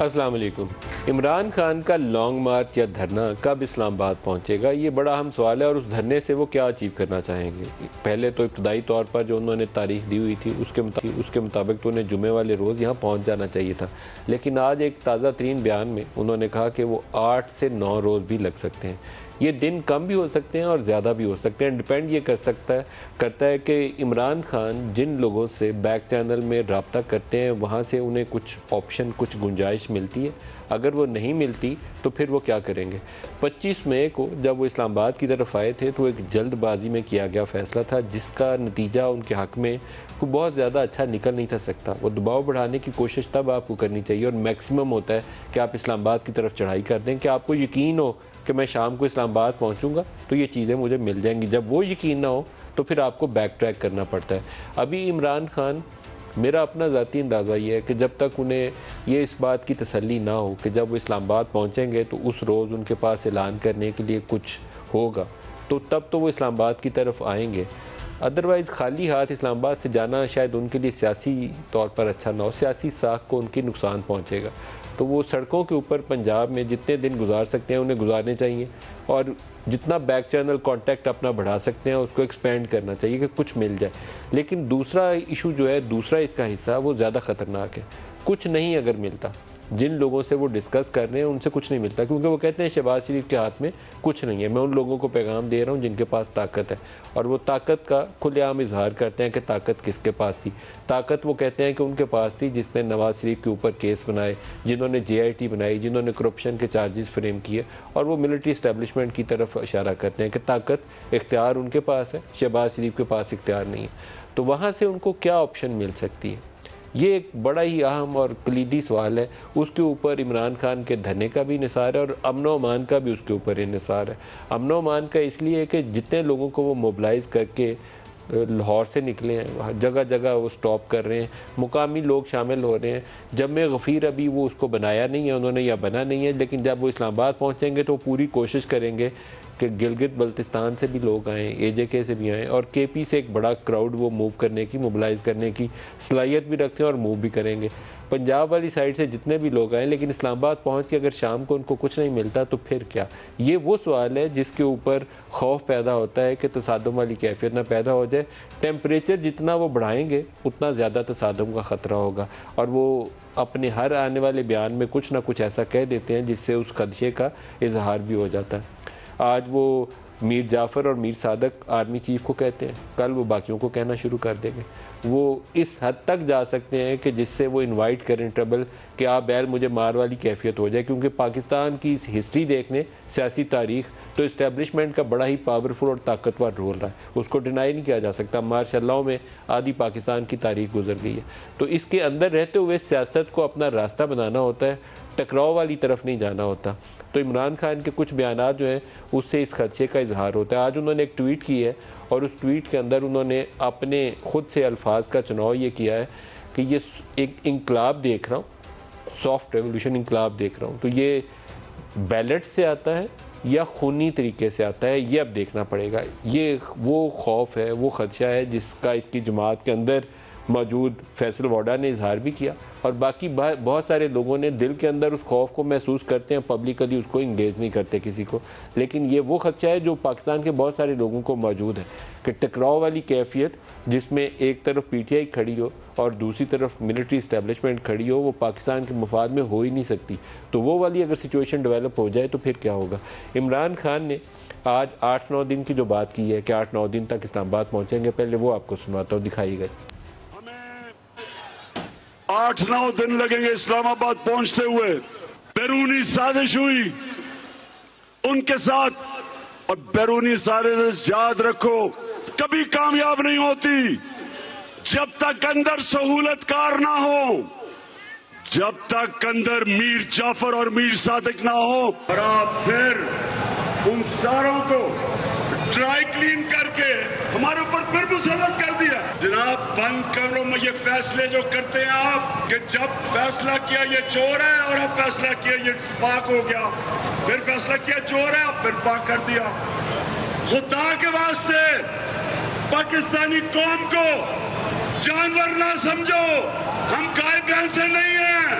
السلام علیکم۔ عمران خان کا لانگ مارچ یا دھرنا کب اسلام آباد پہنچے گا، یہ بڑا اہم سوال ہے، اور اس دھرنے سے وہ کیا اچیو کرنا چاہیں گے۔ پہلے تو ابتدائی طور پر جو انہوں نے تاریخ دی ہوئی تھی اس کے مطابق تو انہیں جمعے والے روز یہاں پہنچ جانا چاہیے تھا، لیکن آج ایک تازہ ترین بیان میں انہوں نے کہا کہ وہ 8 سے 9 روز بھی لگ سکتے ہیں۔ یہ دن کم بھی ہو سکتے ہیں اور زیادہ بھی ہو سکتے ہیں، ڈیپینڈ یہ کرتا ہے کہ عمران خان جن لوگوں سے بیک چینل میں رابطہ کرتے ہیں وہاں سے انہیں کچھ آپشن، کچھ گنجائش ملتی ہے۔ اگر وہ نہیں ملتی تو پھر وہ کیا کریں گے۔ 25 مئی کو جب وہ اسلام آباد کی طرف آئے تھے تو ایک جلد بازی میں کیا گیا فیصلہ تھا جس کا نتیجہ ان کے حق میں کوئی بہت زیادہ اچھا نکل نہیں تھا سکتا۔ وہ دباؤ بڑھانے کی کوشش تب آپ کو کرنی چاہیے، اور میکسیمم ہوتا ہے کہ آپ اسلام آباد کی طرف چڑھائی کر دیں کہ آپ کو یقین ہو کہ میں شام کو اسلام آباد پہنچوں گا تو یہ چیزیں مجھے مل جائیں گی۔ جب وہ یقین نہ ہو تو پھر آپ کو بیک ٹریک کرنا پڑتا ہے۔ ابھی عمران خان، میرا اپنا ذاتی اندازہ یہ ہے کہ جب تک انہیں یہ اس بات کی تسلی نہ ہو کہ جب وہ اسلام آباد پہنچیں گے تو اس روز ان کے پاس اعلان کرنے کے لیے کچھ ہوگا تو تب تو وہ اسلام آباد کی طرف آئیں گے۔ ادروائز خالی ہاتھ اسلام آباد سے جانا شاید ان کے لیے سیاسی طور پر اچھا نہ ہو، سیاسی ساکھ کو ان کی نقصان پہنچے گا۔ تو وہ سڑکوں کے اوپر پنجاب میں جتنے دن گزار سکتے ہیں انہیں گزارنے چاہیے، اور جتنا بیک چینل کانٹیکٹ اپنا بڑھا سکتے ہیں اس کو ایکسپینڈ کرنا چاہیے کہ کچھ مل جائے۔ لیکن دوسرا ایشو جو ہے، دوسرا اس کا حصہ وہ زیادہ خطرناک ہے۔ کچھ نہیں اگر ملتا، جن لوگوں سے وہ ڈسکس کر رہے ہیں ان سے کچھ نہیں ملتا، کیونکہ وہ کہتے ہیں شہباز شریف کے ہاتھ میں کچھ نہیں ہے۔ میں ان لوگوں کو پیغام دے رہا ہوں جن کے پاس طاقت ہے، اور وہ طاقت کا کھلے عام اظہار کرتے ہیں کہ طاقت کس کے پاس تھی۔ طاقت وہ کہتے ہیں کہ ان کے پاس تھی جس نے نواز شریف کے اوپر کیس بنائے، جنہوں نے JIT بنائی، جنہوں نے کرپشن کے چارجز فریم کیے، اور وہ ملٹری اسٹیبلشمنٹ کی طرف اشارہ کرتے ہیں کہ طاقت، اختیار ان کے پاس ہے، شہباز شریف کے پاس اختیار نہیں ہے۔ تو وہاں سے ان کو کیا آپشن مل سکتی ہے، یہ ایک بڑا ہی اہم اور کلیدی سوال ہے۔ اس کے اوپر عمران خان کے دھرنے کا بھی انحصار ہے، اور امن و امان کا بھی اس کے اوپر انحصار ہے۔ امن و امان کا اس لیے کہ جتنے لوگوں کو وہ موبلائز کر کے لاہور سے نکلے ہیں، جگہ جگہ وہ سٹاپ کر رہے ہیں، مقامی لوگ شامل ہو رہے ہیں۔ جمع غفیر ابھی وہ اس کو بنایا نہیں ہے انہوں نے، یا بنا نہیں ہے، لیکن جب وہ اسلام آباد پہنچیں گے تو پوری کوشش کریں گے کہ گلگت بلتستان سے بھی لوگ آئیں، AJK سے بھی آئیں، اور KP سے ایک بڑا کراؤڈ وہ موو کرنے کی، موبلائز کرنے کی صلاحیت بھی رکھتے ہیں اور موو بھی کریں گے۔ پنجاب والی سائڈ سے جتنے بھی لوگ آئیں، لیکن اسلام آباد پہنچ کے اگر شام کو ان کو کچھ نہیں ملتا تو پھر کیا؟ یہ وہ سوال ہے جس کے اوپر خوف پیدا ہوتا ہے کہ تصادم والی کیفیت نہ پیدا ہو جائے۔ ٹیمپریچر جتنا وہ بڑھائیں گے اتنا زیادہ تصادم کا خطرہ ہوگا، اور وہ اپنے ہر آنے والے بیان میں کچھ نہ کچھ ایسا کہہ دیتے ہیں جس سے اس خدشے کا اظہار بھی ہو جاتا ہے۔ آج وہ میر جعفر اور میر صادق آرمی چیف کو کہتے ہیں، کل وہ باقیوں کو کہنا شروع کر دیں گے۔ وہ اس حد تک جا سکتے ہیں کہ جس سے وہ انوائٹ کریں ٹربل، کہ آپ بیل مجھے مار والی کیفیت ہو جائے، کیونکہ پاکستان کی ہسٹری دیکھنے، سیاسی تاریخ، تو اسٹیبلشمنٹ کا بڑا ہی پاورفل اور طاقتور رول رہا ہے، اس کو ڈینائی نہیں کیا جا سکتا۔ مارشاء اللہ میں آدھی پاکستان کی تاریخ گزر گئی ہے، تو اس کے اندر رہتے ہوئے سیاست کو اپنا راستہ بنانا ہوتا ہے، ٹکراؤ والی طرف نہیں جانا ہوتا۔ تو عمران خان کے کچھ بیانات جو ہیں اس سے اس خدشے کا اظہار ہوتا ہے۔ آج انہوں نے ایک ٹویٹ کی ہے، اور اس ٹویٹ کے اندر انہوں نے اپنے خود سے الفاظ کا چناؤ یہ کیا ہے کہ یہ ایک انقلاب دیکھ رہا ہوں، سافٹ ریولوشن انقلاب دیکھ رہا ہوں، تو یہ بیلٹ سے آتا ہے یا خونی طریقے سے آتا ہے، یہ اب دیکھنا پڑے گا۔ یہ وہ خوف ہے، وہ خدشہ ہے جس کا اس کی جماعت کے اندر موجود فیصل ووڈا نے اظہار بھی کیا، اور باقی بہت سارے لوگوں نے دل کے اندر اس خوف کو محسوس کرتے ہیں، پبلکلی اس کو انگیج نہیں کرتے کسی کو۔ لیکن یہ وہ خدشہ ہے جو پاکستان کے بہت سارے لوگوں کو موجود ہے، کہ ٹکراؤ والی کیفیت جس میں ایک طرف PTI کھڑی ہو اور دوسری طرف ملٹری اسٹیبلشمنٹ کھڑی ہو، وہ پاکستان کے مفاد میں ہو ہی نہیں سکتی۔ تو وہ والی اگر سچویشن ڈیولپ ہو جائے تو پھر کیا ہوگا۔ عمران خان نے آج 8-9 دن کی جو بات کی ہے کہ 8-9 دن تک اسلام آباد پہنچیں گے، پہلے وہ آپ کو سنواتا ہوں، دکھائی گئی۔ 8-9 دن لگیں گے اسلام آباد پہنچتے ہوئے۔ بیرونی سازش ہوئی ان کے ساتھ، اور بیرونی سازش یاد رکھو کبھی کامیاب نہیں ہوتی جب تک اندر سہولت کار نہ ہو، جب تک اندر میر جعفر اور میر صادق نہ ہو۔ اور آپ پھر ان ساروں کو ڈرائی کلین کر کے ہمارے اوپر پھر مسلط کر دیا۔ جناب بند کمروں میں یہ فیصلے جو کرتے ہیں آپ، کہ جب فیصلہ کیا یہ چور ہے اور اب فیصلہ کیا یہ پاک ہو گیا، پھر فیصلہ کیا چور ہے اب پھر پاک کر دیا۔ خدا کے واسطے پاکستانی قوم کو جانور نہ سمجھو، ہم گائے بھینس سے نہیں ہیں۔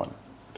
1,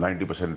90%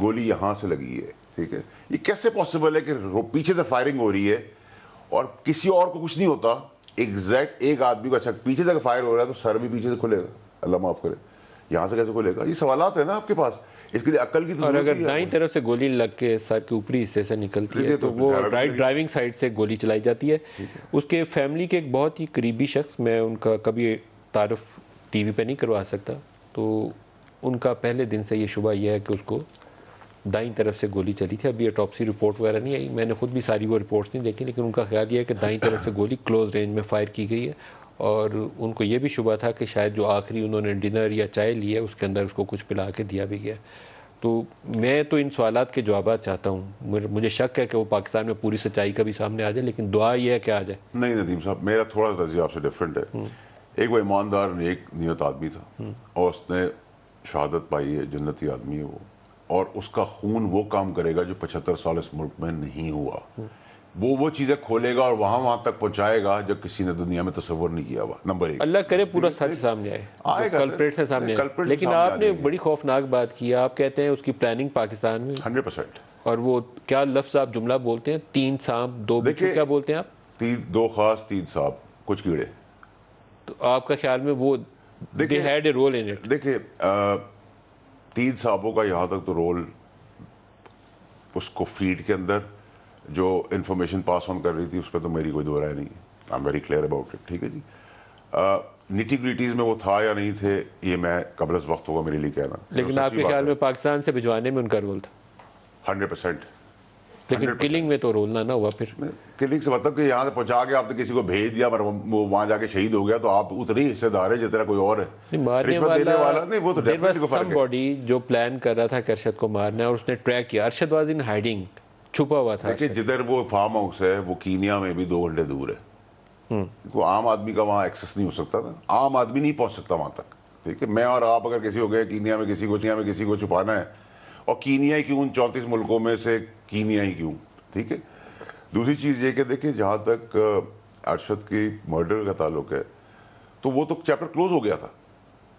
گولی یہاں سے لگی ہے, ٹھیک ہے, یہ کیسے پاسبل ہے کہ پیچھے سے فائرنگ ہو رہی ہے اور کسی اور کو کچھ نہیں ہوتا, ایگزیکٹ ایک آدمی کو, اچھا پیچھے سے فائر ہو رہا ہے تو سر بھی پیچھے سے کھلے گا, اللہ معاف کرے, یہاں سے کیسے کھلے گا؟ یہ سوالات ہیں نا آپ کے پاس, اس کے لیے عقل کی اور ضرورت اگر دائیں طرف سے گولی لگ کے سر کے اوپری حصے سے نکلتی ہے تو وہ ڈرائیونگ سائڈ سے گولی چلائی جاتی ہے. اس کے فیملی کے ایک بہت ہی قریبی شخص, میں ان کا کبھی تعارف ٹی وی پہ نہیں کروا سکتا, تو ان کا پہلے دن سے یہ شبہ یہ ہے کہ اس کو دائیں طرف سے گولی چلی تھی. ابھی اٹاپسی رپورٹ وغیرہ نہیں آئی, میں نے خود بھی ساری وہ رپورٹس نہیں دیکھی, لیکن ان کا خیال یہ ہے کہ دائیں طرف سے گولی کلوز رینج میں فائر کی گئی ہے. اور ان کو یہ بھی شبہ تھا کہ شاید جو آخری انہوں نے ڈنر یا چائے لی ہے اس کے اندر اس کو کچھ پلا کے دیا بھی گیا. تو میں تو ان سوالات کے جوابات چاہتا ہوں. مجھے شک ہے کہ وہ پاکستان میں پوری سچائی کا بھی سامنے آ جائے, لیکن دعا یہ ہے کہ آ جائے. نہیں ندیم صاحب, میرا تھوڑا سا تجزیہ آپ سے ڈفرینٹ ہے. ایک وہ ایماندار نیک نیت آدمی تھا اور اس نے شہادت پائی ہے, جنتی آدمی ہے وہ, اور اس کا خون وہ کام کرے گا جو 75 سال اس ملک میں نہیں ہوا. وہ چیزیں کھولے گا اور وہاں تک پہنچائے گا جب کسی نے دنیا میں تصور نہیں کیا ہوا. نمبر 1, اللہ کرے پورا سچ سامنے آئے, کلپریٹ سے سامنے آئے. لیکن آپ نے بڑی خوفناک بات کی, آپ کہتے ہیں اس کی پلاننگ پاکستان میں 100%. اور وہ کیا لفظ آپ جملہ بولتے ہیں, 3 سانپ 2 بچھو, کیا بولتے ہیں آپ؟ 2 خاص 3 سانپ کچھ کیڑے. تو آپ کا خیال میں وہ they had a role in it. دیکھیں 3 سانپوں کا یہاں تک تو رول, اس کو فیڈ کے اندر جو انفارمیشن پاس آن کر رہی تھی اس پہ تو میری کوئی دو رائے نہیں ہے. I am very clear about it, ٹھیک ہے جی. نیٹی گریٹیز میں وہ تھا یا نہیں تھے یہ میں قبل از وقت ہوگا میرے لیے کہنا. لیکن آپ کے خیال میں پاکستان سے بھجوانے میں ان کا رول تھا؟ 100%. لیکن کلنگ میں تو رول نہ ہوا. پھر کلنگ سے مطلب کہ یہاں سے پہنچا کے آپ نے کسی کو بھیج دیا پر وہ وہاں جا کے شہید ہو گیا تو آپ اتنے ہی حصے دار ہے جتنا کوئی اور ہے. مارنے والا نہیں, وہ تو there was somebody جو پلان کر رہا تھا کہ ارشد کو مارنا ہے اور اس نے ٹریک کیا. ارشد واز ان ہائیڈنگ, چھپا ہوا تھا. دیکھیں جدھر وہ فارم ہاؤس ہے وہ کینیا میں بھی 2 گھنٹے دور ہے. کوئی عام آدمی کا وہاں ایکسس نہیں ہو سکتا نا, عام آدمی نہیں پہنچ سکتا وہاں تک, ٹھیک ہے. میں اور آپ اگر کسی ہو گئے کینیا میں کسی کو چھپانا ہے, اور کینیا ہی کیوں, 34 ملکوں میں سے کینیا ہی کیوں, ٹھیک ہے. دوسری چیز یہ کہ دیکھیں جہاں تک ارشد کی مرڈر کا تعلق ہے تو وہ تو چیپٹر کلوز ہو گیا تھا,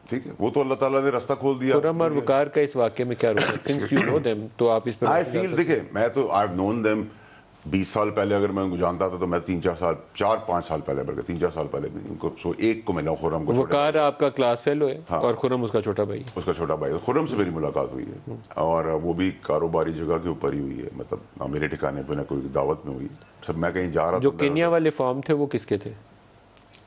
ٹھیک ہے. وہ تو اللہ تعالیٰ نے راستہ کھول دیا. خرم اور وقار کا اس واقعے میں کیا رول ہے؟ سنس یو نو دیم, تو آپ اس پر آئی فیل, دیکھیں میں تو آئی ہیو نون دیم 20 سال پہلے, اگر میں ان کو جانتا تھا تو میں 4-5 سال پہلے, بلکہ 3-4 سال پہلے بھی ان کو ایک کو ملا, خرم کو. وقار آپ کا کلاس فیلو ہے اور خرم اس کا چھوٹا بھائی. اس کا چھوٹا بھائی. خرم سے میری ملاقات ہوئی ہے اور وہ بھی کاروباری جگہ کے اوپر ہی ہوئی ہے, مطلب میرے ٹھکانے پہ نہ کوئی دعوت میں ہوئی. سب میں کہیں جا رہا تھا. جو کینیا والے فارم تھے وہ کس کے تھے؟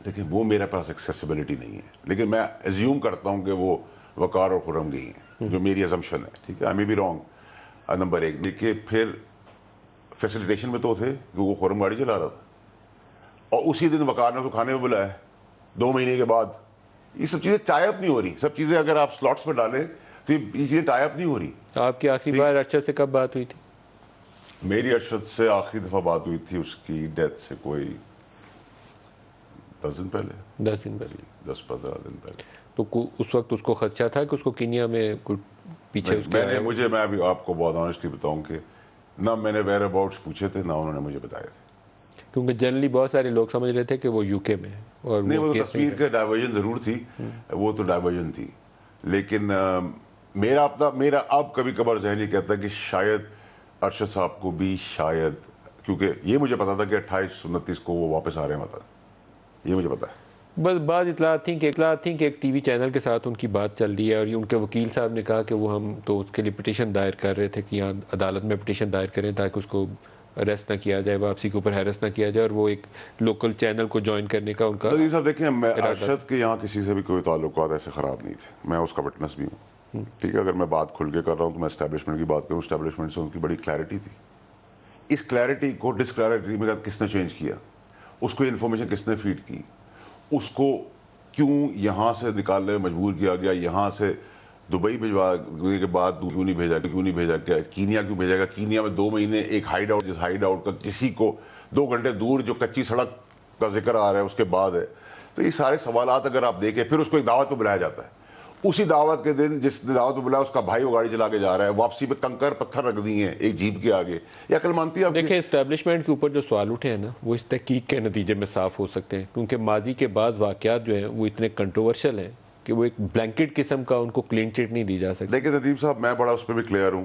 دیکھیں وہ میرے پاس ایکسیسیبلٹی نہیں ہے, لیکن میں ایزیوم کرتا ہوں کہ وہ وقار اور خرم گئی ہیں, جو میری ازمپشن ہے, ٹھیک ہے. آئی مے بی رانگ. نمبر 1. دیکھیے پھر فیسیلیٹیشن میں تو تھے کہ وہ خرم گاڑی چلا رہا تھا اور اسی دن وقار نے اس کو کھانے میں بلایا 2 مہینے کے بعد. یہ سب چیزیں ٹائی اپ نہیں ہو رہی. سب چیزیں اگر آپ سلاٹس پہ ڈالیں تو یہ چیزیں ٹائی اپ نہیں ہو رہی. آپ کی آخری بار ارشد سے کب بات ہوئی تھی؟ میری ارشد سے آخری دفعہ بات ہوئی تھی اس کی ڈیتھ سے کوئی 10 دن پہلے. 10 دن پہلے. 10-15 دن پہلے. تو اس وقت اس کو خدشہ تھا کہ اس کو کینیا میں پیچھے اس کے میں ابھی آپ کو بہت آنیسٹلی بتاؤں کہ نہ میں نے ویئر اباؤٹس پوچھے تھے نہ انہوں نے مجھے بتائے تھے, کیونکہ جنرلی بہت سارے لوگ سمجھ رہے تھے کہ وہ یو کے میں ہے. اور نہیں, وہ تصویر کا ڈائیورژن ضرور تھی, وہ تو ڈائیورژن تھی, لیکن میرا اب کبھی کبھار ذہن یہ کہتا ہے کہ شاید ارشد صاحب کو بھی شاید, کیونکہ یہ مجھے پتا تھا کہ 28-29 کو وہ واپس آ رہے ہیں, یہ مجھے پتا ہے. بس بعض اطلاعات تھیں کہ ایک ٹی وی چینل کے ساتھ ان کی بات چل رہی ہے اور ان کے وکیل صاحب نے کہا کہ وہ ہم تو اس کے لیے پٹیشن دائر کر رہے تھے کہ یہاں عدالت میں پٹیشن دائر کریں تاکہ اس کو اریسٹ نہ کیا جائے, واپسی کے اوپر ہیرس نہ کیا جائے, اور وہ ایک لوکل چینل کو جوائن کرنے کا ان کا. صاحب دیکھیں, میں ارشد کے یہاں کسی سے بھی کوئی تعلقات ایسے خراب نہیں تھے, میں اس کا وٹنس بھی ہوں, ٹھیک ہے. اگر میں بات کھل کے کر رہا ہوں تو میں اسٹیبلشمنٹ کی بات کروں, اسٹیبلشمنٹ سے ان کی بڑی کلیئرٹی تھی. اس کلیئرٹی کو ڈس کلیئرٹی میں کس نے چینج کیا, اس کو انفارمیشن کس نے فیڈ کی, اس کو کیوں یہاں سے نکالنے میں مجبور کیا گیا, یہاں سے دبئی بھجوانے کے بعد کیوں نہیں بھیجا گیا, کینیا کیوں بھیجا گیا, کینیا میں 2 مہینے ایک ہائیڈ آؤٹ, جس ہائیڈ آؤٹ کا کسی کو 2 گھنٹے دور جو کچی سڑک کا ذکر آ رہا ہے اس کے بعد ہے. تو یہ سارے سوالات اگر آپ دیکھیں, پھر اس کو ایک دعوت پہ بلایا جاتا ہے, اسی دعوت کے دن جس دعوت پہ بلایا اس کا بھائی وہ گاڑی چلا کے جا رہا ہے, واپسی پہ کنکر پتھر رکھ دیے ہیں ایک جیپ کے آگے. یہ عقل مانتی ہے آپ؟ دیکھیں اسٹیبلشمنٹ کے اوپر جو سوال اٹھے ہیں نا وہ اس تحقیق کے نتیجے میں صاف ہو سکتے ہیں, کیونکہ ماضی کے بعض واقعات جو ہیں وہ اتنے کنٹروورشل ہیں کہ وہ ایک بلینکٹ قسم کا ان کو کلین چٹ نہیں دی جا سکتی. دیکھیں ندیم صاحب, میں بڑا اس پہ بھی کلیئر ہوں,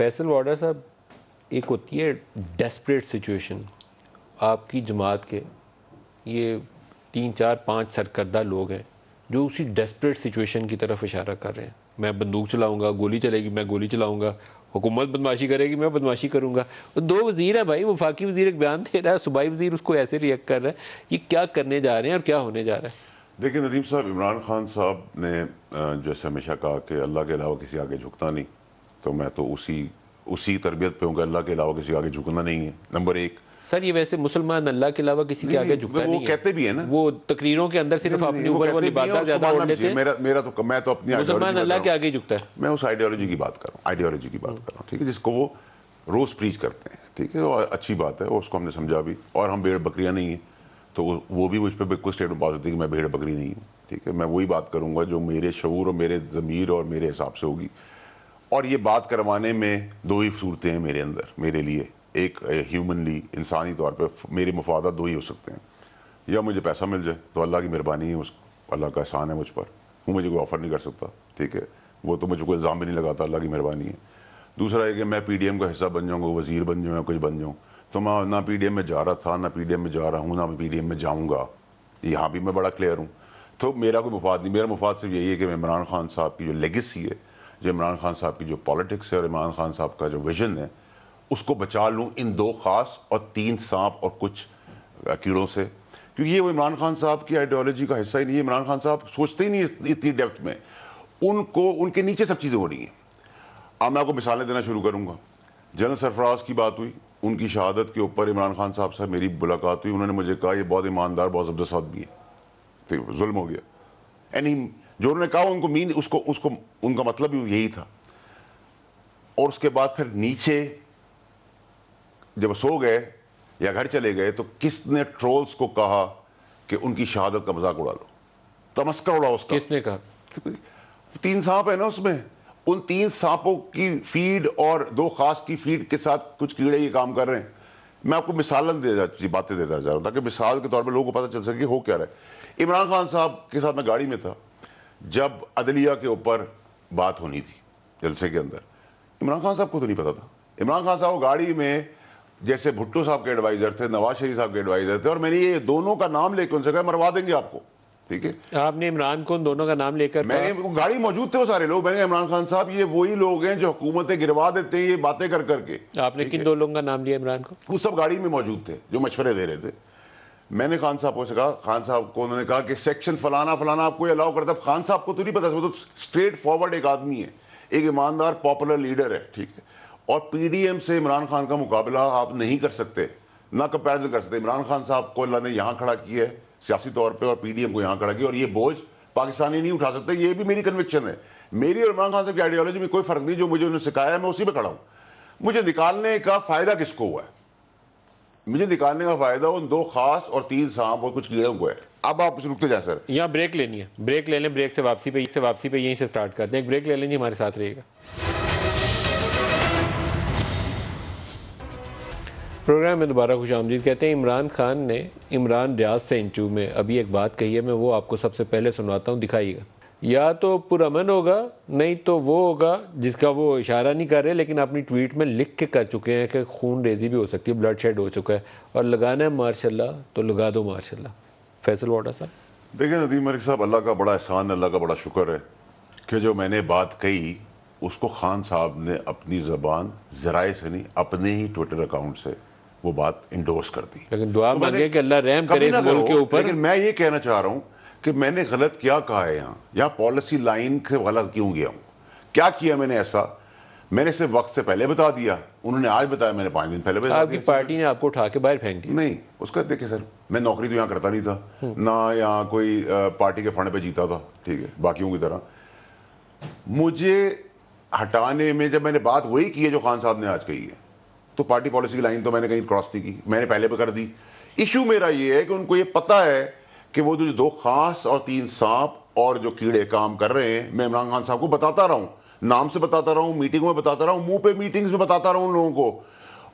فیصل واڈا صاحب، ایک ہوتی ہے ڈیسپریٹ سچویشن، آپ کی جماعت کے یہ 3 4 5 سرکردہ لوگ ہیں جو اسی ڈیسپریٹ سچویشن کی طرف اشارہ کر رہے ہیں. میں بندوق چلاؤں گا، گولی چلے گی میں گولی چلاؤں گا، حکومت بدماشی کرے گی میں بدماشی کروں گا. 2 وزیر ہیں بھائی، وفاقی وزیر ایک بیان دے رہا ہے، صوبائی وزیر اس کو ایسے ریئیکٹ کر رہا ہے. یہ کیا کرنے جا رہے ہیں اور کیا ہونے جا رہا ہے؟ دیکھیں ندیم صاحب، عمران خان صاحب نے جیسے ہمیشہ کہا کہ اللہ کے علاوہ کسی آگے جھکتا نہیں، تو میں تو اسی تربیت پہ ہوں کہ اللہ کے علاوہ کسی آگے جھکنا نہیں ہے. نمبر 1 سر یہ ویسے مسلمان اللہ کے علاوہ کسی کے آگے جھکتا نہیں ہے، وہ کہتے بھی ہیں نا، وہ تقریروں کے اندر صرف اپنے اوپر وہ لبادہ زیادہ اوڑھ لیتے ہیں. میں تو اپنی مسلمان اللہ کے آگے جھکتا ہے. میں اس آئیڈیالوجی کی بات کر رہا ہوں، ٹھیک ہے، جس کو وہ روز پریچ کرتے ہیں، ٹھیک ہے، وہ اچھی بات ہے، اس کو ہم نے سمجھا بھی. اور ہم بھیڑ بکریاں نہیں ہیں، تو وہ بھی مجھ پہ بالکل اسٹیٹمنٹ پاس ہوتی ہے کہ میں بھیڑ بکری نہیں ہوں، ٹھیک ہے. میں وہی بات کروں گا جو میرے شعور اور میرے ضمیر اور میرے حساب سے ہوگی. اور یہ بات کروانے میں 2 ہی صورتیں ہیں میرے اندر، میرے لیے. ایک ہیومنلی، انسانی طور پہ میرے مفادات 2 ہی ہو سکتے ہیں. یا مجھے پیسہ مل جائے تو اللہ کی مہربانی ہے، اللہ کا احسان ہے مجھ پر، وہ مجھے کوئی آفر نہیں کر سکتا، ٹھیک ہے، وہ تو مجھے کوئی الزام بھی نہیں لگاتا، اللہ کی مہربانی ہے. دوسرا ہے کہ میں پی ڈی ایم کا حصہ بن جاؤں گا، وزیر بن جاؤں یا کچھ بن جاؤں، تو میں نہ پی ڈی ایم میں جا رہا تھا، نہ پی ڈی ایم میں جا رہا ہوں، نہ پی ڈی ایم میں جاؤں گا. یہاں بھی میں بڑا کلیئر ہوں. تو میرا کوئی مفاد نہیں، میرا مفاد صرف یہی ہے کہ عمران خان صاحب کی جو لیگیسی ہے، جو عمران خان صاحب کی جو پالیٹکس ہے اور عمران خان صاحب کا جو ویژن ہے، اس کو بچا لوں ان 2 خاص اور 3 سانپ اور کچھ کیڑوں سے. کیونکہ یہ وہ عمران خان صاحب کی آئیڈیالوجی کا حصہ ہی نہیں ہے. عمران خان صاحب سوچتے ہی نہیں اتنی ڈیپتھ میں، ان کے نیچے سب چیزیں ہو رہی ہیں. اب میں آپ کو مثالیں دینا شروع کروں گا. جنرل سرفراز کی بات ہوئی، ان کی شہادت کے اوپر عمران خان صاحب سے میری ملاقات ہوئی. انہوں نے مجھے کہا یہ بہت ایماندار، بہت زبردست آدمی ہے، ظلم ہو گیا. یعنی جو انہوں نے کہا ان کو ان کا مطلب یہی تھا. اور اس کے بعد پھر نیچے جب سو گئے یا گھر چلے گئے تو کس نے ٹرولز کو کہا کہ ان کی شہادت کا مذاق اڑا لو، تمسکر اڑاؤ اس کا؟ کس نے کہا؟ 3 سانپ ہے نا اس میں، ان 3 سانپوں کی فیڈ اور 2 خاص کی فیڈ کے ساتھ کچھ کیڑے یہ کام کر رہے ہیں. میں آپ کو باتیں دیتا جا رہا ہوں تاکہ مثال کے طور پہ لوگوں کو پتہ چل سکے ہو کیا رہا ہے. عمران خان صاحب کے ساتھ میں گاڑی میں تھا جب عدلیہ کے اوپر بات ہونی تھی جلسے کے اندر. عمران خان صاحب کو تو نہیں پتا تھا. عمران خان صاحب گاڑی میں جیسے بھٹو صاحب کے ایڈوائزر تھے، نواز شریف صاحب کے ایڈوائزر تھے، اور میں نے یہ دونوں کا نام لے کے ان سے کہا مروا دیں گے آپ کو، ٹھیک ہے. آپ نے عمران کو ان دونوں کا نام لے کر میں نے گاڑی موجود تھے وہ سارے لوگ. میں نے عمران خان صاحب یہ وہی لوگ ہیں جو حکومتیں گروا دیتے ہیں یہ باتیں کر کر کے. آپ نے کن 2 لوگوں کا نام لیا عمران کو؟ وہ سب گاڑی میں موجود تھے جو مشورے دے رہے تھے. میں نے خان صاحب کو سے کہا، خان صاحب کو انہوں نے کہا کہ سیکشن فلانا فلانا آپ کو یہ الاؤ کرتا ہے. خان صاحب کو تو نہیں پتا، وہ تو اسٹریٹ فارورڈ ایک آدمی ہے، ایک ایماندار پاپولر لیڈر ہے، ٹھیک ہے. اور پی ڈی ایم سے عمران خان کا مقابلہ آپ نہیں کر سکتے، نہ کمپیریزن کر سکتے. عمران خان صاحب کو اللہ نے یہاں کھڑا کیا ہے سیاسی طور پہ، اور پی ڈی ایم کو یہاں کھڑا کیا، اور یہ بوجھ پاکستانی نہیں اٹھا سکتے. یہ بھی میری کنوکشن ہے. میری اور عمران خان صاحب کی آئیڈیالوجی میں کوئی فرق نہیں. جو مجھے انہوں نے سکھایا ہے میں اسی پہ کھڑا ہوں. مجھے نکالنے کا فائدہ کس کو ہوا ہے؟ مجھے نکالنے کا فائدہ ان 2 خاص اور 3 سانپ اور کچھ کیڑوں کو ہے. اب آپ رکتے جائیں سر. یہاں بریک لینی ہے، بریک لے لیں، بریک سے واپسی پہ یہیں سے سٹارٹ کرتے ہیں. ایک بریک لے لیں جی، ہمارے ساتھ رہیے گا. پروگرام میں دوبارہ خوش آمدید کہتے ہیں. عمران خان نے عمران ریاض سے انٹرویو میں ابھی ایک بات کہی ہے، میں وہ آپ کو سب سے پہلے سنواتا ہوں، دکھائیے گا. یا تو پرامن ہوگا، نہیں تو وہ ہوگا جس کا وہ اشارہ نہیں کر رہے لیکن اپنی ٹویٹ میں لکھ کے کر چکے ہیں کہ خون ریزی بھی ہو سکتی ہے، بلڈ شیڈ ہو چکا ہے، اور لگانا ہے ماشاء اللہ تو لگا دو ماشاء اللہ. فیصل واڈا صاحب. دیکھیں ندیم ملک صاحب، اللہ کا بڑا احسان ہے، اللہ کا بڑا شکر ہے کہ جو میں نے بات کہی اس کو خان صاحب نے اپنی زبان ذرائع سے نہیں، اپنے ہی ٹویٹر اکاؤنٹ سے وہ بات انڈورس کر دی. لیکن دعا مانگے کہ اللہ رحم کرے اس ملک کے اوپر. لیکن میں یہ کہنا چاہ رہا ہوں کہ میں نے غلط کیا کہا ہے یہاں پالیسی لائن سے غلط کیوں گیا ہوں؟ کیا کیا میں نے ایسا؟ میں نے صرف وقت سے پہلے بتا دیا، انہوں نے آج بتایا، میں نے 5 دن پہلے بتا دیا. آپ کی پارٹی نے آپ کو اٹھا کے باہر پھینک دیا. نہیں، اس کا دیکھیں سر، میں نوکری تو یہاں کرتا نہیں تھا، نہ یہاں کوئی پارٹی کے فنڈ پہ جیتا تھا، ٹھیک ہے، باقیوں کی طرح. مجھے ہٹانے میں جب میں نے بات وہی کی ہے جو خان صاحب نے آج کہی ہے، تو پارٹی پالیسی کی لائن تو میں نے کہیں کراس نہیں کی، میں نے پہلے پہ کر دی. ایشو میرا یہ ہے کہ ان کو یہ پتا ہے کہ وہ جو 2 خاص اور 3 سانپ اور جو کیڑے کام کر رہے ہیں، میں عمران خان صاحب کو بتاتا رہا ہوں، نام سے بتاتا رہا ہوں، میٹنگوں میں بتاتا رہا ہوں، منہ پہ میٹنگز میں بتاتا رہا ہوں ان لوگوں کو.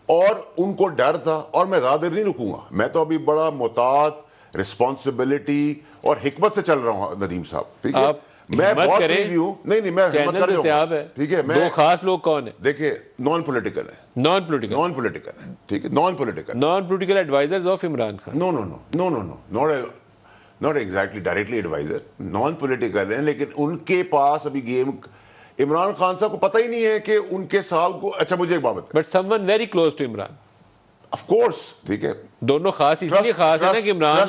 اور ان کو ڈر تھا، اور میں زیادہ دیر نہیں رکوں گا. میں تو ابھی بڑا محتاط، رسپانسبلٹی اور حکمت سے چل رہا ہوں ندیم صاحب، ٹھیک ہے. میں ہمت بہت کریں، قریبی ہوں. نہیں میں ہمت چینل کر دستیاب جاؤں ہے. ٹھیک ہے. دو میں خاص لوگ کون ہیں؟ دیکھیں نان پولیٹیکل ہے. نان پولیٹیکل ہے ٹھیک ہے. Non political advisors of Imran Khan. No not exactly directly advisor. Non political ہیں لیکن ان کے پاس ابھی گیم عمران خان صاحب کو پتہ ہی نہیں ہے کہ ان کے صاحب کو. اچھا مجھے ایک بات بتائیں. But someone very close to Imran. Of course ٹھیک ہے. دونوں خاص اس لیے خاص ہے نا کہ عمران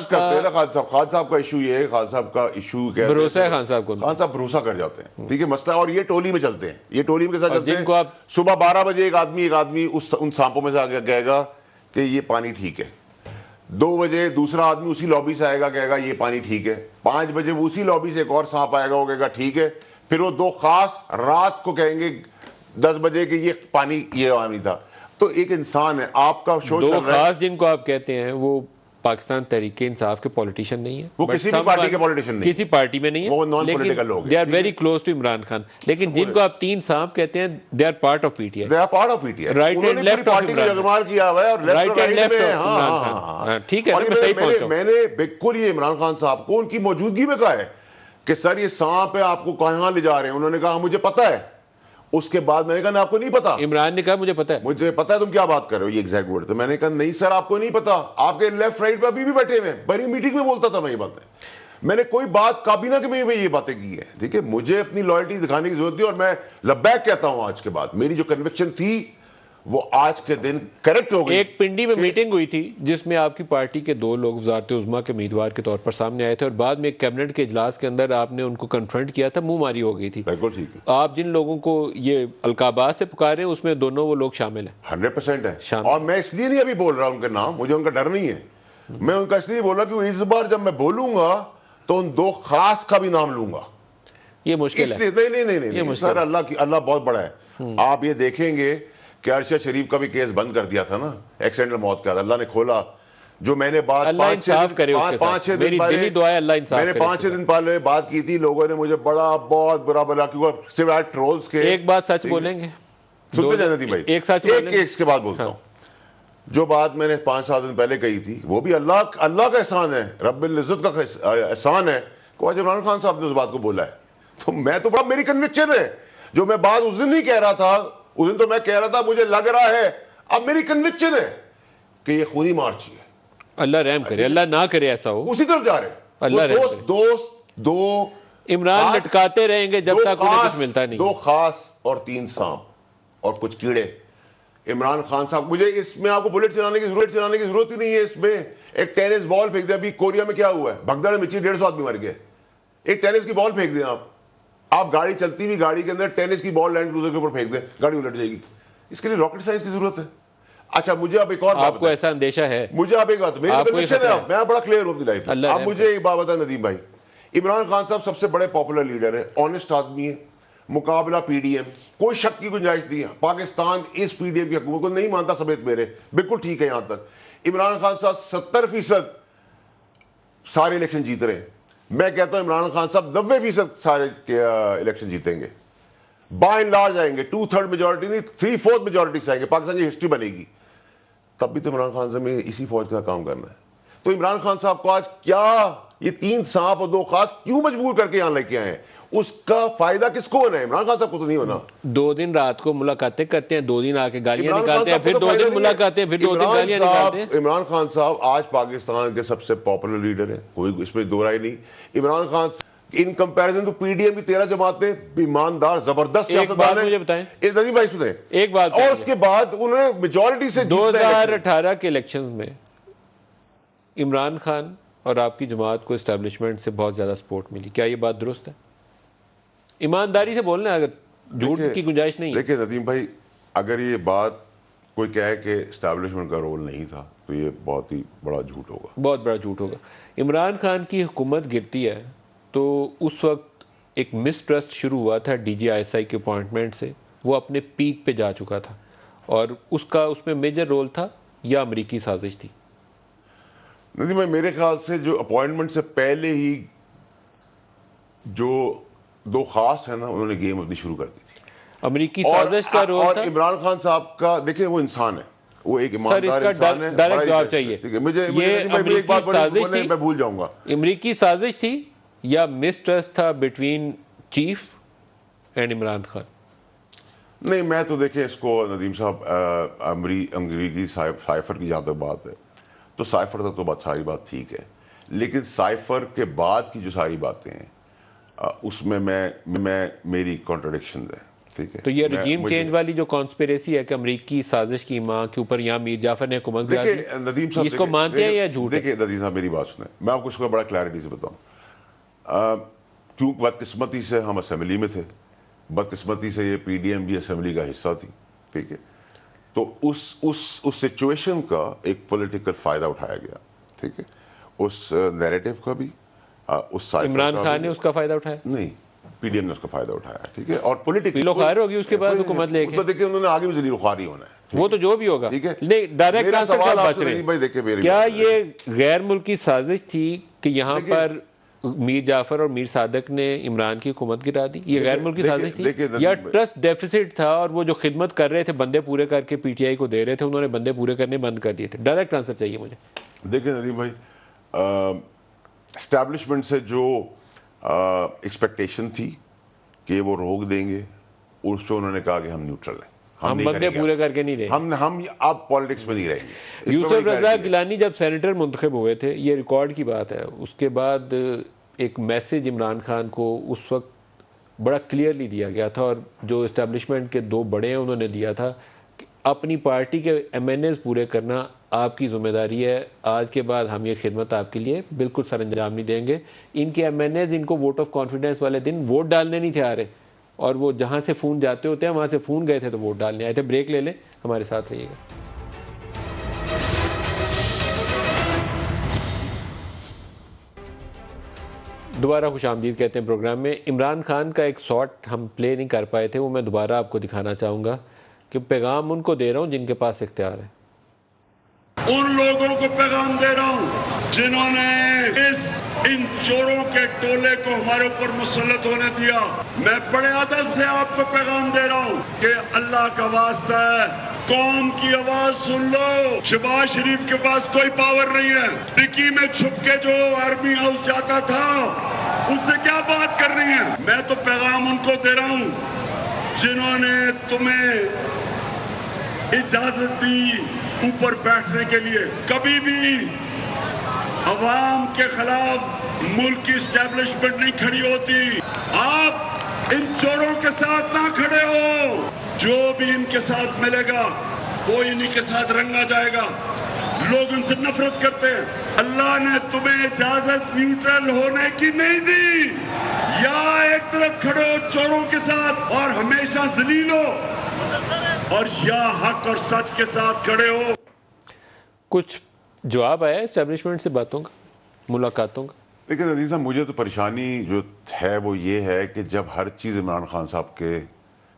خان صاحب کا ایشو یہ ہے. خان صاحب کا ایشو کیا بھروسہ ہے خان صاحب کو. خان صاحب بھروسہ کر جاتے ہیں ٹھیک ہے مسئلہ. اور یہ ٹولی میں چلتے ہیں. یہ ٹولی میں کے ساتھ چلتے جن کو ہیں. آپ صبح 12 بجے ایک آدمی ان سانپوں میں سے آگے کہے گا کہ یہ پانی ٹھیک ہے. 2 بجے دوسرا آدمی اسی لابی سے آئے گا کہے گا یہ پانی ٹھیک ہے. 5 بجے وہ اسی لابی سے ایک اور سانپ آئے گا وہ کہے گا ٹھیک ہے. پھر وہ 2 خاص رات کو کہیں گے 10 بجے کہ یہ پانی یہ پانی تھا. تو ایک انسان ہے. آپ کا شو چل دو رہا ہے. خاص جن کو آپ کہتے ہیں وہ پاکستان تحریک انصاف کے پولیٹیشین نہیں ہیں. وہ کسی بھی پارٹی کے پولیٹیشین نہیں. کسی پارٹی میں نہیں وہ ہے. نان پولیٹیکل لوگ ہیں. They are very close to Imran Khan. لیکن جن کو آپ 3 سانپ کہتے ہیں they are part of P T I. They are part of PTI. Right انہوں and نے left پوری of پارٹی کو عمران جگمال کیا ہوا ہے اور Right لیفٹ اور and رائٹ left میں. of عمران خان. ٹھیک ہے اور میں صحیح پہنچا ہوں. میں نے بالکل یہ عمران خان صاحب کو ان کی موجودگی میں کہا ہے کہ سر یہ سانپ ہے آپ کو کہاں لے جا رہے ہیں. انہوں نے کہا مجھے پتا ہے. اس کے بعد میں نے کہا آپ کو نہیں پتا. عمران نے کہا مجھے پتا ہے. مجھے پتا ہے تم کیا بات کر رہے ہو. یہ ایگزیکٹ ورڈ. تو میں نے کہا نہیں سر آپ کو نہیں پتا. آپ کے لیفٹ رائٹ پہ ابھی بھی بیٹھے ہوئے ہیں. بڑی میٹنگ میں بولتا تھا میں یہ باتیں. میں نے کوئی بات کابینہ کے میں یہ باتیں کی ہے. ٹھیک ہے. مجھے اپنی لائلٹی دکھانے کی ضرورت تھی اور میں لبیک کہتا ہوں آج کے بعد. میری جو کنوکشن تھی وہ آج کے دن کریکٹ ہو گئی. ایک پنڈی میں میٹنگ ہوئی تھی جس میں آپ کی پارٹی کے 2 لوگ وزارت عظمیٰ کے امیدوار کے طور پر سامنے آئے تھے اور بعد میں ایک کیبنٹ کے اجلاس کے اندر آپ نے ان کو کنفرنٹ کیا تھا. منہ ماری ہو گئی تھی. بالکل ٹھیک ہے. آپ جن لوگوں کو یہ القابات سے پکارے ہیں اس میں دونوں وہ لوگ شامل ہیں. 100% ہے. شامل. اور میں اس لیے نہیں ابھی بول رہا ان کا نام. مجھے ان کا ڈر نہیں ہے. میں ان کا اس لیے بول رہا کہ اس بار جب میں بولوں گا تو ان 2 خاص کا بھی نام لوں گا. یہ مشکل اس ہے. لیے نہیں سر اللہ بہت بڑا ہے. آپ یہ دیکھیں گے کہ ارشد شریف کا بھی کیس بند کر دیا تھا نا ایکسیڈنٹل موت کا. اللہ نے کھولا. جو میں نے بات اللہ انصاف کرے اس کے ساتھ. میری دلی دعا ہے اللہ انصاف کرے. میں نے 5-6 دن پہلے بات کی تھی. لوگوں نے مجھے بہت برا بلا کیونکہ سوائے ٹرولز کے. ایک بات سچ بولیں گے. سنتے جانے تھی بھائی. ایک سچ بولیں گے. ایک کے بعد بولتا ہوں. جو بات میں نے 5-7 دن پہلے کہی تھی وہ بھی اللہ کا احسان ہے. رب العزت کا احسان ہے کہ آج عمران خان صاحب نے اس بات کو بولا ہے. تو میں تو میری کنوکشن ہے. جو میں بات اس دن نہیں کہہ رہا تھا. اس دن تو میں کہہ رہا تھا مجھے لگ رہا ہے. اب میری کنوکشن ہے کہ یہ خونی مارچ ہے. اللہ رحم کرے. اللہ نہ کرے ایسا ہو. اسی طرف جا رہے ہیں. اللہ دو عمران لٹکاتے رہیں گے جب تک انہیں کچھ ملتا نہیں. 2 خاص اور 3 سانپ اور کچھ کیڑے. عمران خان صاحب مجھے اس میں آپ کو بلٹ چلانے کی ضرورت ہی نہیں ہے. اس میں ایک ٹینس بال پھینک دیں. ابھی کوریا میں کیا ہوا ہے بھگدڑ میں 150 آدمی مر گئے. ایک ٹینس کی بال پھینک دیں. آپ گاڑی چلتی ہوئی گاڑی کے اندر ٹینس کی بال لینڈ کروزر کے اوپر پھینک دیں گاڑی الٹ جائے گی. اس کے لیے راکٹ سائنس کی ضرورت ہے. اچھا مجھے اب ایک اور آپ کو ایسا اندیشہ ہے؟ مجھے آپ ایک بات میری کنوکشن ہے. میں بڑا کلیئر ہوں اپنی لائف میں. آپ مجھے ایک بات بتائیں ندیم بھائی. عمران خان صاحب سب سے بڑے پاپولر لیڈر ہیں. آنےسٹ آدمی ہے. مقابلہ پی ڈی ایم کوئی شک کی گنجائش نہیں ہے. پاکستان اس پی ڈی ایم کی حکومت کو نہیں مانتا سمیت میرے. بالکل ٹھیک ہے. یہاں تک عمران خان صاحب 70% سارے الیکشن جیت رہے ہیں. میں کہتا ہوں عمران خان صاحب 90% سارے الیکشن جیتیں گے. بائی اینڈ لارج آئیں گے. 2/3 میجورٹی نہیں 3/4 میجورٹی سے آئیں گے. پاکستان کی ہسٹری بنے گی. تب بھی تو عمران خان صاحب میں اسی فوج کا کام کرنا ہے. تو عمران خان صاحب کو آج کیا یہ 3 سانپ اور 2 خاص کیوں مجبور کر کے یہاں لے کے آئے ہیں؟ اس کا فائدہ کس کو ہونا ہے؟ عمران خان صاحب کو تو نہیں ہونا. 2 دن رات کو ملاقاتیں کرتے ہیں. 2 دن آ کے گالیاں نکالتے ہیں. پھر 2 دن ملاقاتیں. پھر 2 دن گالیاں نکالتے ہیں. عمران خان صاحب آج پاکستان کے سب سے پاپولر لیڈر ہیں. کوئی اس پہ دو رائے نہیں. Imran Khan in comparison to P D M کی 13 جماعتیں ایماندار زبردست سیاستدان ہیں. مجھے بتائیں ندیم بھائی سنیں ایک بات. اور اس کے بعد انہوں نے میجورٹی سے 2018 کے الیکشنز میں عمران خان اور آپ کی جماعت کو اسٹیبلشمنٹ سے بہت زیادہ سپورٹ ملی. کیا یہ بات درست ہے؟ ایمانداری سے بولنا ہے. اگر جھوٹ کی گنجائش نہیں ہے. دیکھیں ندیم بھائی اگر یہ بات کوئی کہے کہ اسٹیبلشمنٹ کا رول نہیں تھا تو یہ بہت ہی بڑا جھوٹ ہوگا. بہت بڑا جھوٹ ہوگا. عمران خان کی حکومت گرتی ہے تو اس وقت ایک مسٹرسٹ شروع ہوا تھا D G I S I کے اپوائنٹمنٹ سے. وہ اپنے پیک پہ جا چکا تھا اور اس میں میجر رول تھا یا امریکی سازش تھی؟ ندیم بھائی میرے خیال سے جو اپوائنٹمنٹ سے پہلے ہی جو 2 خاص ہیں نا انہوں نے گیم اپنی شروع کر دی تھی. امریکی سازش کا رول تھا. اور عمران خان صاحب کا دیکھیں وہ انسان ہے. وہ ایک ایماندار انسان ہے. ڈائریکٹ جواب چاہیے. یہ امریکی سازش تھی. میں بھول جاؤں گا. امریکی سازش تھی یا مسٹرسٹ تھا between chief and Imran Khan? نہیں، میں تو دیکھیں اس کو ندیم صاحب امریکی سائفر کی جہاں تک بات ہے تو سائفر تک تو بات ساری بات ٹھیک ہے، لیکن سائفر کے بعد کی جو ساری باتیں ہیں اس میں میری کانٹرڈکشنز ہیں، ٹھیک ہے. تو یہ رجیم چینج والی جو کانسپیریسی ہے کہ امریکی سازش کی ماں کے اوپر یہاں میر جعفر نے حکومت گرا دی، ندیم صاحب اس کو مانتے ہیں یا جھوٹ ہے؟ دیکھیں ندیم صاحب میری بات سنیں، میں آپ کو اس کو بڑا کلیئرٹی سے بتاؤں. کیونکہ بدقسمتی سے ہم اسمبلی میں تھے، بدقسمتی سے یہ پی ڈی ایم بھی اسمبلی کا حصہ تھی، ٹھیک ہے. تو اس سچویشن کا ایک پولیٹیکل فائدہ اٹھایا گیا، ٹھیک ہے، اس نیریٹو کا بھی، اس سائفر عمران کا خان بھی. نے اس کا فائدہ اٹھایا؟ نہیں، پی ڈی ایم نے اس کا فائدہ اٹھایا، ٹھیک ہے. اور پولیٹیکل ذلیل و خوار ہوگی اس کے بعد حکومت لے کے، تو دیکھیں انہوں نے آگے بھی ذلیل و خوار ہی ہونا ہے، وہ تو جو بھی ہوگا. ٹھیک ہے. نہیں، ڈائریکٹ میرا آنسر سوال کیا آپ بچ سے رہے نہیں بھائی، دیکھیں میری کیا بات ہے. یہ غیر ملکی سازش تھی کہ یہاں پر میر جعفر اور میر صادق نے عمران کی حکومت گرا دی؟ یہ غیر ملکی سازش تھی یا ٹرسٹ ڈیفیسٹ تھا اور وہ جو خدمت کر رہے تھے بندے پورے کر کے پی ٹی آئی کو دے رہے تھے، انہوں نے بندے پورے کرنے بند کر دیے تھے؟ ڈائریکٹ آنسر چاہیے مجھے. دیکھیں ندیم بھائی، اسٹیبلشمنٹ سے جو ایکسپیکٹیشن تھی کہ وہ روک دیں گے، اس پہ انہوں نے کہا کہ ہم نیوٹرل ہیں، ہم بندے پورے کر کے نہیں دیں، ہم اب پالیٹکس میں نہیں رہیں گے. یوسف رضا گیلانی جب سینیٹر منتخب ہوئے تھے، یہ ریکارڈ کی بات ہے، اس کے بعد ایک میسج عمران خان کو اس وقت بڑا کلیئرلی دیا گیا تھا، اور جو اسٹیبلشمنٹ کے دو بڑے ہیں انہوں نے دیا تھا کہ اپنی پارٹی کے ایم این ایز پورے کرنا آپ کی ذمہ داری ہے، آج کے بعد ہم یہ خدمت آپ کے لیے بالکل سر انجام نہیں دیں گے. ان کے ایم این ایز ان کو ووٹ آف کانفیڈنس والے دن ووٹ ڈالنے نہیں تھے آ رہے، اور وہ جہاں سے فون جاتے ہوتے ہیں وہاں سے فون گئے تھے تو ووٹ ڈالنے آئے تھے. بریک لے لیں، ہمارے ساتھ رہیے گا. دوبارہ خوش آمدید کہتے ہیں پروگرام میں. عمران خان کا ایک شاٹ ہم پلے نہیں کر پائے تھے، وہ میں دوبارہ آپ کو دکھانا چاہوں گا کہ پیغام ان کو دے رہا ہوں جن کے پاس اختیار ہے. ان لوگوں کو پیغام دے رہا ہوں جنہوں نے ان چوروں کے ٹولے کو ہمارے اوپر مسلط ہونے دیا. میں بڑے ادب سے آپ کو پیغام دے رہا ہوں کہ اللہ کا واسطہ ہے، قوم کی آواز سن لو. شہباز شریف کے پاس کوئی پاور نہیں ہے. ٹکی میں چھپ کے جو آرمی ہاؤس جاتا تھا اس سے کیا بات کر رہی ہیں؟ میں تو پیغام ان کو دے رہا ہوں جنہوں نے تمہیں اجازت دی اوپر بیٹھنے کے لیے. کبھی بھی عوام کے خلاف ملک کی اسٹیبلشمنٹ نہیں کھڑی ہوتی. آپ ان چوروں کے ساتھ نہ کھڑے ہو. جو بھی ان کے ساتھ ملے گا وہ انہی کے ساتھ رنگا جائے گا. لوگ ان سے نفرت کرتے ہیں. اللہ نے تمہیں اجازت نیوٹرل ہونے کی نہیں دی. یا ایک طرف کھڑے ہو چوروں کے ساتھ اور ہمیشہ ذلیل ہو، اور یا حق اور سچ کے ساتھ کھڑے ہو. کچھ جواب آیا اسٹیبلشمنٹ سے باتوں کا، ملاقاتوں کا؟ لیکن عزیز صاحب، مجھے تو پریشانی جو ہے وہ یہ ہے کہ جب ہر چیز عمران خان صاحب کے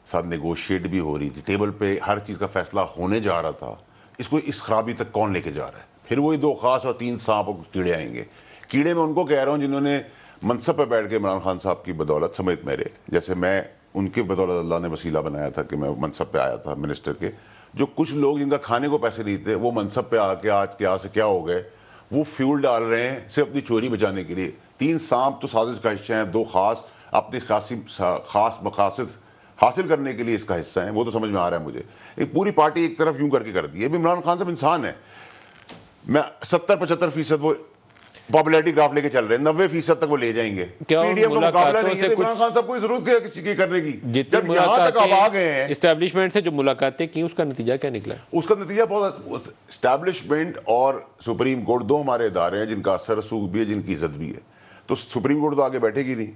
ساتھ نیگوشیٹ بھی ہو رہی تھی، ٹیبل پہ ہر چیز کا فیصلہ ہونے جا رہا تھا، اس کو اس خرابی تک کون لے کے جا رہا ہے؟ پھر وہی دو خاص اور تین سانپ اور کیڑے آئیں گے. کیڑے میں ان کو کہہ رہا ہوں جنہوں نے منصب پہ بیٹھ کے عمران خان صاحب کی بدولت سمیت میرے جیسے میں ان کی بدولت اللہ نے وسیلہ بنایا تھا کہ میں منصب پہ آیا تھا منسٹر کے. جو کچھ لوگ جن کا کھانے کو پیسے نہیں تھے وہ منصب پہ آ کے آج کیا سے کیا ہو گئے، وہ فیول ڈال رہے ہیں صرف اپنی چوری بچانے کے لیے. تین سانپ تو سازش کا حصہ ہیں، دو خاص اپنی خاص مقاصد حاصل کرنے کے لیے اس کا حصہ ہیں. وہ تو سمجھ میں آ رہا ہے مجھے. ایک پوری پارٹی ایک طرف یوں کر کے کر دی ہے. عمران خان صاحب انسان ہے. میں 70-75% وہ پاپولیرٹی گراف لے کے چل رہے ہیں، 90% تک وہ لے جائیں گے. پی ڈی ایم کا مقابلہ نہیں ہے. عمران خان صاحب کوئی ضرورت ہے کسی کی کرنے کی؟ جب یہاں تک آپ آ گئے ہیں اسٹیبلشمنٹ سے جو ملاقاتیں کی، اس کا نتیجہ کیا نکلا؟ اس کا نتیجہ بہت، اسٹیبلشمنٹ اور سپریم کورٹ دو ہمارے ادارے ہیں جن کا اثر رسوخ بھی ہے، جن کی عزت بھی ہے. تو سپریم کورٹ تو آگے بیٹھے گی نہیں.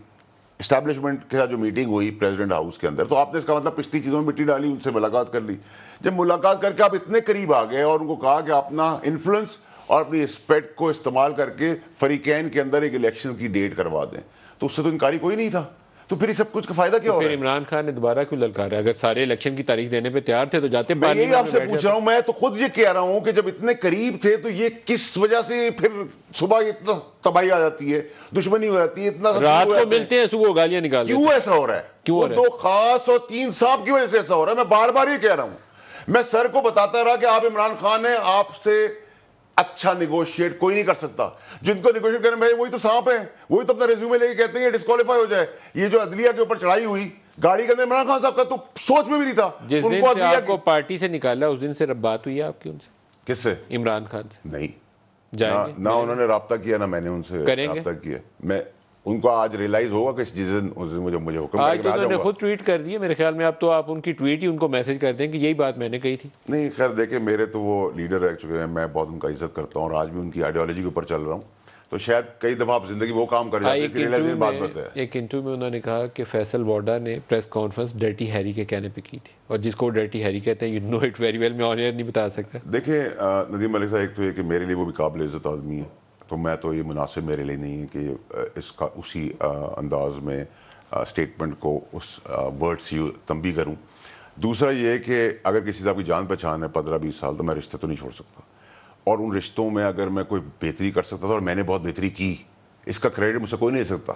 اسٹیبلشمنٹ کے ساتھ جو میٹنگ ہوئی پریزیڈنٹ ہاؤس کے اندر، تو آپ نے اس کا مطلب پچھلی چیزوں میں مٹی ڈالی، ان سے ملاقات کر لی. جب ملاقات کر کے آپ اتنے قریب آ گئے اور ان کو کہا کہ اپنا انفلوئنس اور اپنی اسپیکٹ کو استعمال کر کے فریقین کے اندر ایک الیکشن کی ڈیٹ کروا دیں، تو اس سے تو انکاری کوئی نہیں تھا. تو پھر یہ سب کچھ کا فائدہ کیا ہو رہا ہے؟ پھر عمران خان نے دوبارہ کیوں للکارا؟ اگر سارے الیکشن کی تاریخ دینے پہ تیار تھے تو جاتے. میں یہی آپ سے پوچھ رہا ہوں. میں تو خود یہ کہہ رہا ہوں کہ جب اتنے قریب تھے تو یہ کس وجہ سے پھر صبح اتنا تباہی آ جاتی ہے، دشمنی ہو جاتی ہے، اتنا رات کو ملتے ہیں صبح گالیاں نکالتے ہیں؟ کیوں ایسا ہو رہا ہے؟ کیوں دو خاص اور تین صاحب کی وجہ سے ایسا ہو رہا ہے. میں بار بار یہ کہہ رہا ہوں. میں سر کو بتاتا رہا کہ آپ عمران خان ہیں، آپ سے اچھا نیگوشیٹ کوئی نہیں کر سکتا. جن کو نیگوشیٹ کرنے میں وہی تو سانپ ہے, وہی تو اپنا ریزیومے لے کے کہتے ہیں ڈسکوالیفائی ہو جائے. یہ جو عدلیہ کے اوپر چڑھائی ہوئی گاڑی کے اندر, عمران خان صاحب کا تو سوچ میں بھی نہیں تھا. جس دن سے آپ کو پارٹی سے نکالا اس دن سے بات ہوئی ہے آپ کی ان سے؟ کس سے؟ عمران خان سے. نہیں, جائیں گے نہ انہوں نے رابطہ کیا نہ میں نے ان سے رابطہ کیا. میں ان کو آج ریلائز ہوگا کہ جس دن مجھے حکم آج تو انہوں نے خود ٹویٹ کر دی ہے میرے خیال میں. اب تو آپ ان کی ٹویٹ ہی ان کو میسج کر دیں کہ یہی بات میں نے کہی تھی. نہیں خیر دیکھیں, میرے تو وہ لیڈر رہ چکے ہیں, میں بہت ان کا عزت کرتا ہوں اور آج بھی ان کی آئیڈیالوجی کے اوپر چل رہا ہوں. تو شاید کئی دفعہ آپ زندگی وہ کام کر جاتے ہیں کہ ریلائزیشن بات بات ہے. ایک انٹرویو میں انہوں نے کہا کہ فیصل ووڈا نے پریس کانفرنس ڈرٹی ہیری کے کہنے پہ کی تھی, اور جس کو ڈرٹی ہیری کہتے ہیں you know it very well, میں آن ایئر نہیں بتا سکتا. دیکھیں ندیم ملک صاحب, ایک تو یہ کہ میرے لیے وہ بھی قابل عزت آدمی ہے, تو میں تو یہ مناسب میرے لیے نہیں ہے کہ اس کا اسی انداز میں اسٹیٹمنٹ کو اس ورڈ سے تنبیہ کروں. دوسرا یہ ہے کہ اگر کسی سے آپ کی جان پہچان ہے 15-20 سال, تو میں رشتے تو نہیں چھوڑ سکتا, اور ان رشتوں میں اگر میں کوئی بہتری کر سکتا تھا اور میں نے بہت بہتری کی, اس کا کریڈٹ مجھ سے کوئی نہیں لے سکتا.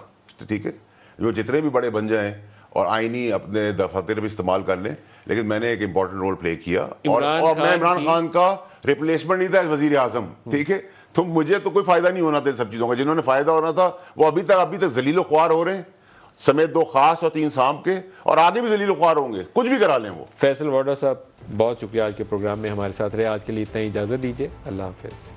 ٹھیک ہے, جو جتنے بھی بڑے بن جائیں اور آئینی اپنے دفاتر بھی استعمال کر لیں, لیکن میں نے ایک امپورٹنٹ رول پلے کیا, اور میں عمران خان کا ریپلیسمنٹ نہیں تھا ایز وزیر اعظم. ٹھیک ہے, تو مجھے تو کوئی فائدہ نہیں ہونا تھا ان سب چیزوں کا. جنہوں نے فائدہ ہونا تھا وہ ابھی تک ذلیل و خوار ہو رہے ہیں, سمیت 2 خاص اور 3 سانپ کے, اور آگے بھی ذلیل و خوار ہوں گے, کچھ بھی کرا لیں وہ. فیصل ووڈا صاحب بہت شکریہ, آج کے پروگرام میں ہمارے ساتھ رہے. آج کے لیے اتنا ہی اجازت دیجیے, اللہ حافظ.